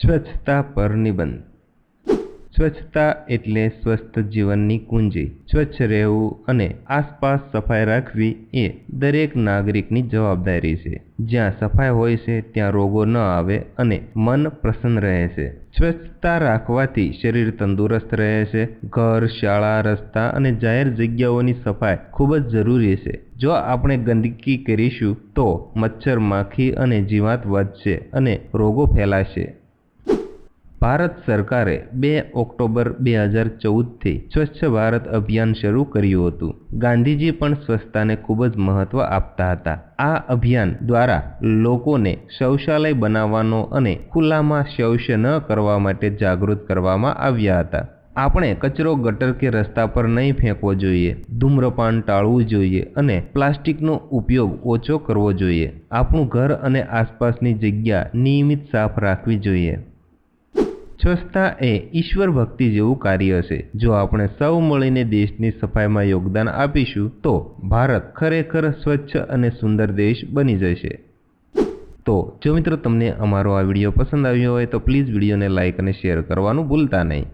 સ્વચ્છતા પર નિબંધ. સ્વચ્છતા એટલે સ્વસ્થ જીવનની કુંજી. સ્વચ્છ રહેવું અને આસપાસ સફાઈ રાખવી એ દરેક નાગરિકની જવાબદારી છે. જ્યાં સફાઈ હોય છે ત્યાં રોગો ન આવે અને મન પ્રસન્ન રહે છે. સ્વચ્છતા રાખવાથી શરીર તંદુરસ્ત રહે છે. ઘર, શાળા, રસ્તા અને જાહેર જગ્યાઓની સફાઈ ખૂબ જ જરૂરી છે. જો આપણે ગંદકી કરીશું તો મચ્છર, માખી અને જીવાત વધશે અને રોગો ફેલાશે. ભારત સરકારે 2 ઓક્ટોબર 2014થી સ્વચ્છ ભારત અભિયાન શરૂ કર્યું હતું. ગાંધીજી પણ સ્વચ્છતાને ખૂબ જ મહત્વ આપતા હતા. આ અભિયાન દ્વારા લોકોને શૌચાલય બનાવવાનો અને ખુલ્લામાં શૌચ ન કરવા માટે જાગૃત કરવામાં આવ્યા હતા. આપણે કચરો ગટર કે રસ્તા પર નહીં ફેંકવો જોઈએ. ધૂમ્રપાન ટાળવું જોઈએ અને પ્લાસ્ટિકનો ઉપયોગ ઓછો કરવો જોઈએ. આપણું ઘર અને આસપાસની જગ્યા નિયમિત સાફ રાખવી જોઈએ. સ્વચ્છતા એ ઈશ્વર ભક્તિ જેવું કાર્ય છે. જો આપણે સૌ મળીને દેશની સફાઈમાં યોગદાન આપીશું તો ભારત ખરેખર સ્વચ્છ અને સુંદર દેશ બની જશે. તો જો મિત્રો તમને અમારો આ વિડીયો પસંદ આવ્યો હોય તો પ્લીઝ વિડીયોને લાઇક અને શેર કરવાનું ભૂલતા નહીં.